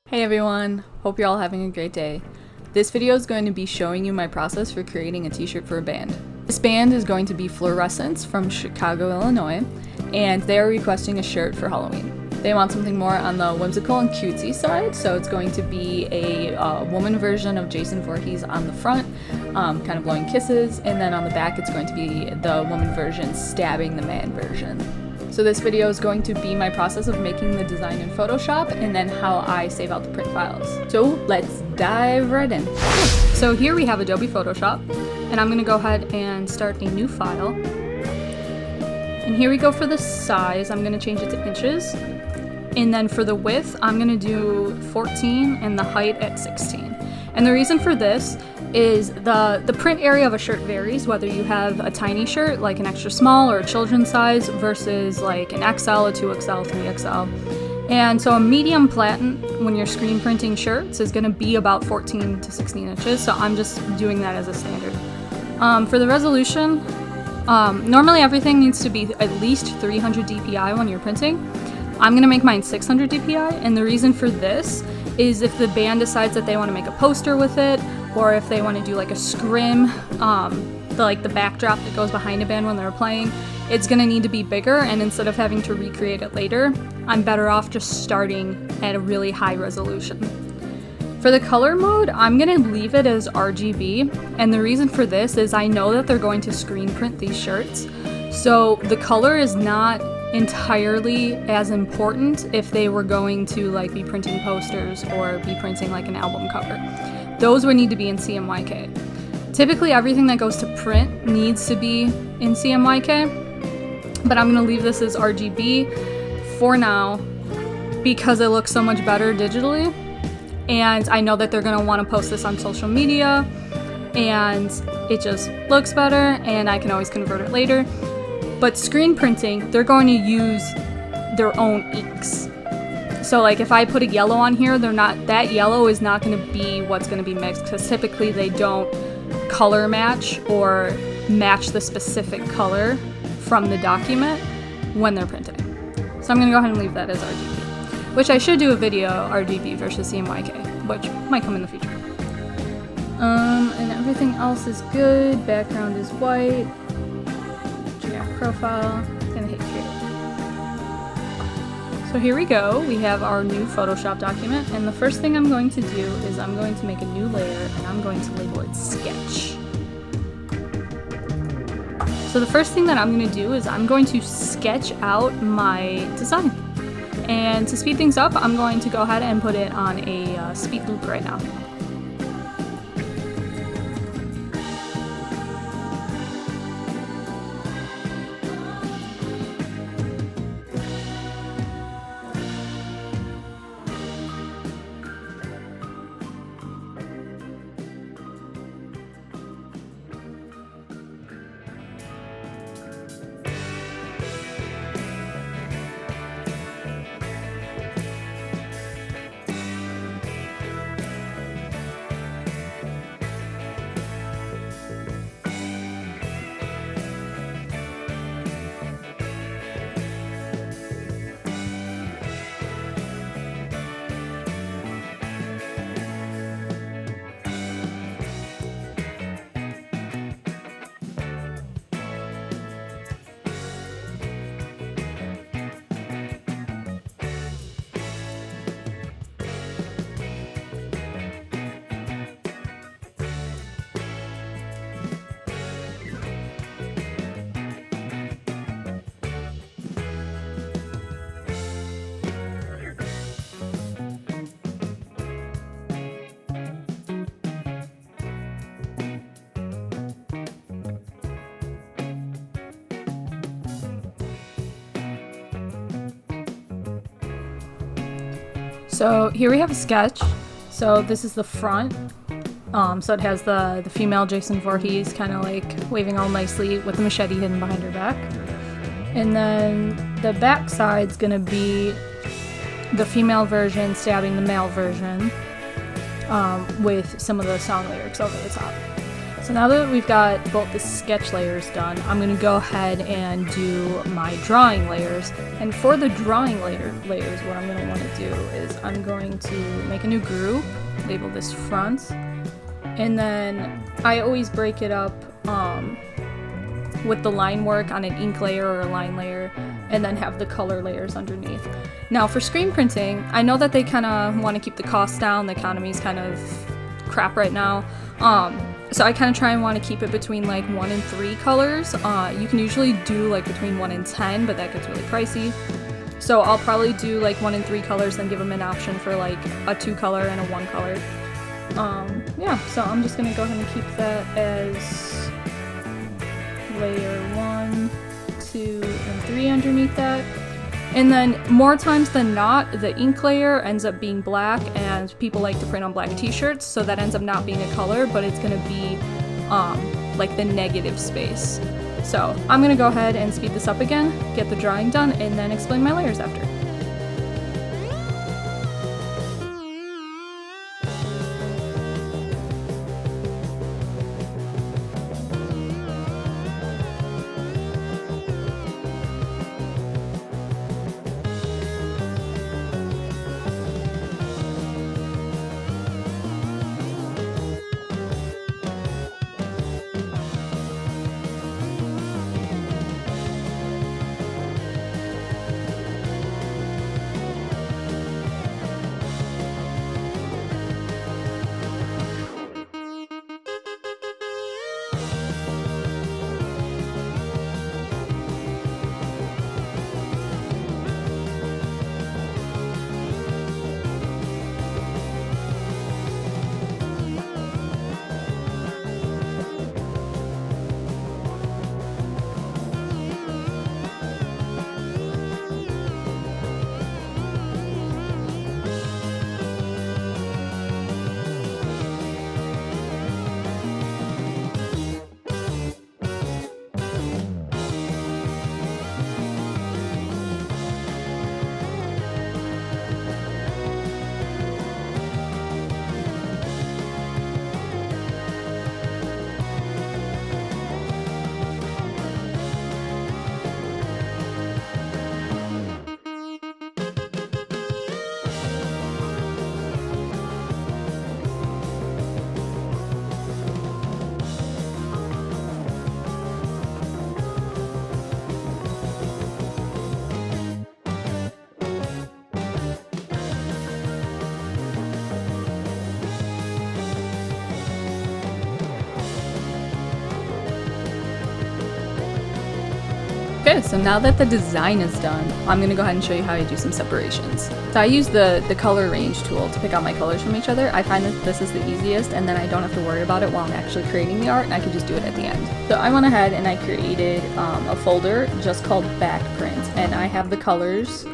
Hey everyone, hope you're all having a great day. This video is going to be showing you my process for creating a t-shirt for a band. This band is going to be Fluorescents from Chicago, Illinois, and they are requesting a shirt for Halloween. They want something more on the whimsical and cutesy side, so it's going to be a woman version of Jason Voorhees on the front, kind of blowing kisses, and then on the back it's going to be the woman version stabbing the man version. So this video is going to be my process of making the design in Photoshop and then how I save out the print files. So let's dive right in. So here we have Adobe Photoshop, and I'm gonna go ahead and start a new file. And here we go for the size. I'm gonna change it to inches. And then for the width, I'm gonna do 14 and the height at 16. And the reason for this is the print area of a shirt varies, whether you have a tiny shirt, like an extra small or a children's size, versus like an XL, a 2XL, 3XL. And so a medium platen, when you're screen printing shirts, is gonna be about 14 to 16 inches, so I'm just doing that as a standard. For the resolution, normally everything needs to be at least 300 dpi when you're printing. I'm gonna make mine 600 dpi, and the reason for this is if the band decides that they want to make a poster with it, or if they want to do like a scrim, the backdrop that goes behind a band when they're playing, it's going to need to be bigger, and instead of having to recreate it later, I'm better off just starting at a really high resolution. For the color mode, I'm going to leave it as RGB, and the reason for this is I know that they're going to screen print these shirts, so the color is not entirely as important if they were going to like be printing posters or be printing like an album cover. Those would need to be in CMYK. Typically everything that goes to print needs to be in CMYK, but I'm going to leave this as RGB for now because it looks so much better digitally, and I know that they're going to want to post this on social media and it just looks better, and I can always convert it later. But screen printing, they're going to use their own inks. So like if I put a yellow on here, that yellow is not going to be what's going to be mixed, because typically they don't color match or match the specific color from the document when they're printing. So I'm going to go ahead and leave that as RGB, which I should do a video RGB versus CMYK, which might come in the future. And everything else is good. Background is white. Profile, gonna hit create. So here we go, we have our new Photoshop document, and the first thing I'm going to do is I'm going to make a new layer, and I'm going to label it sketch. So the first thing that I'm going to do is I'm going to sketch out my design, and to speed things up, I'm going to go ahead and put it on a speed loop right now. So here we have a sketch. So this is the front. So it has the female Jason Voorhees kind of like waving all nicely with the machete hidden behind her back. And then the back side's gonna be the female version stabbing the male version with some of the song lyrics over the top. So now that we've got both the sketch layers done, I'm going to go ahead and do my drawing layers. And for the drawing layers, what I'm going to want to do is I'm going to make a new group, label this front, and then I always break it up with the line work on an ink layer or a line layer, and then have the color layers underneath. Now for screen printing, I know that they kind of want to keep the costs down, the economy's kind of crap right now. So I kind of try and want to keep it between like 1 and 3 colors. You can usually do like between 1 and 10, but that gets really pricey. So I'll probably do like 1 and 3 colors, then give them an option for like a 2 color and a 1 color. Yeah, so I'm just gonna go ahead and keep that as layer 1, 2, and 3 underneath that. And then more times than not, the ink layer ends up being black, and people like to print on black t-shirts, so that ends up not being a color, but it's gonna be like the negative space. So I'm gonna go ahead and speed this up again, get the drawing done, and then explain my layers after. Okay, so now that the design is done, I'm going to go ahead and show you how I do some separations. So I use the color range tool to pick out my colors from each other. I find that this is the easiest, and then I don't have to worry about it while I'm actually creating the art, and I can just do it at the end. So I went ahead and I created a folder just called Backprint, and I have the colors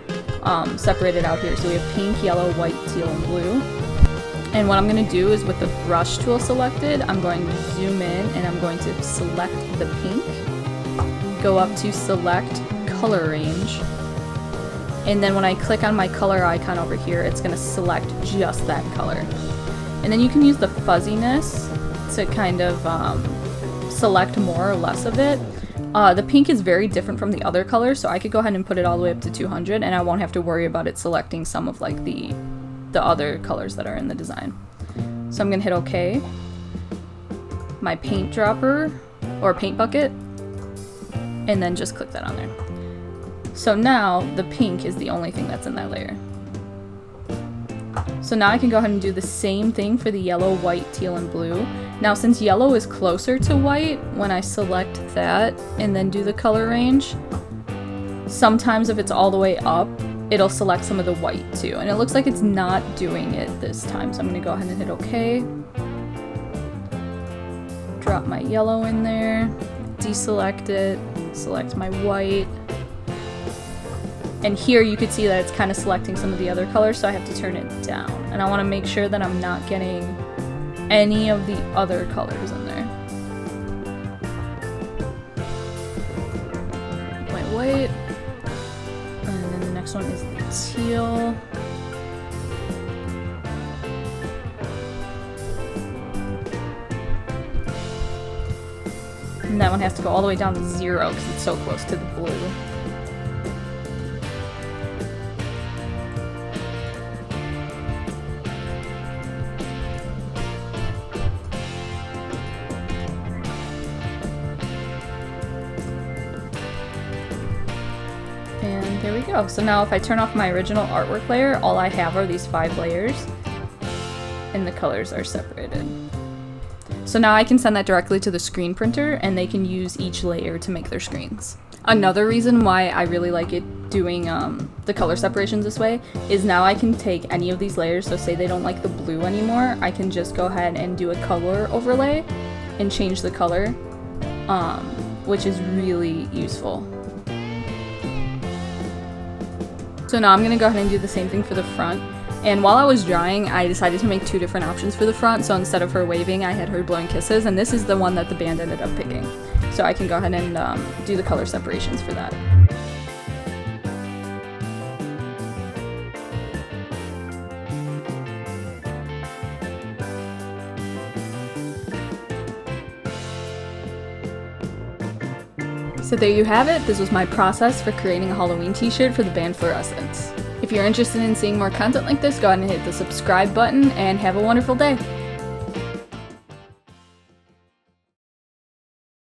separated out here. So we have pink, yellow, white, teal, and blue. And what I'm going to do is with the brush tool selected, I'm going to zoom in and I'm going to select the pink. Go up to select color range, and then when I click on my color icon over here, it's going to select just that color. And then you can use the fuzziness to kind of select more or less of it. The pink is very different from the other colors, so I could go ahead and put it all the way up to 200, and I won't have to worry about it selecting some of like the other colors that are in the design. So I'm going to hit OK. My paint dropper or paint bucket, and then just click that on there. So now the pink is the only thing that's in that layer. So now I can go ahead and do the same thing for the yellow, white, teal, and blue. Now since yellow is closer to white, when I select that and then do the color range, sometimes if it's all the way up, it'll select some of the white too. And it looks like it's not doing it this time. So I'm gonna go ahead and hit OK. Drop my yellow in there, deselect it, select my white, and here you could see that it's kind of selecting some of the other colors, so I have to turn it down, and I want to make sure that I'm not getting any of the other colors in there. My white, and then the next one is the teal. And that one has to go all the way down to 0 because it's so close to the blue. And there we go. So now if I turn off my original artwork layer, all I have are these 5 layers, and the colors are separated. So now I can send that directly to the screen printer, and they can use each layer to make their screens. Another reason why I really like it doing the color separations this way is now I can take any of these layers, so say they don't like the blue anymore, I can just go ahead and do a color overlay and change the color, which is really useful. So now I'm going to go ahead and do the same thing for the front. And while I was drawing, I decided to make 2 different options for the front. So instead of her waving, I had her blowing kisses, and this is the one that the band ended up picking. So I can go ahead and do the color separations for that. So there you have it. This was my process for creating a Halloween t-shirt for the band Fluorescents. If you're interested in seeing more content like this, go ahead and hit the subscribe button, and have a wonderful day.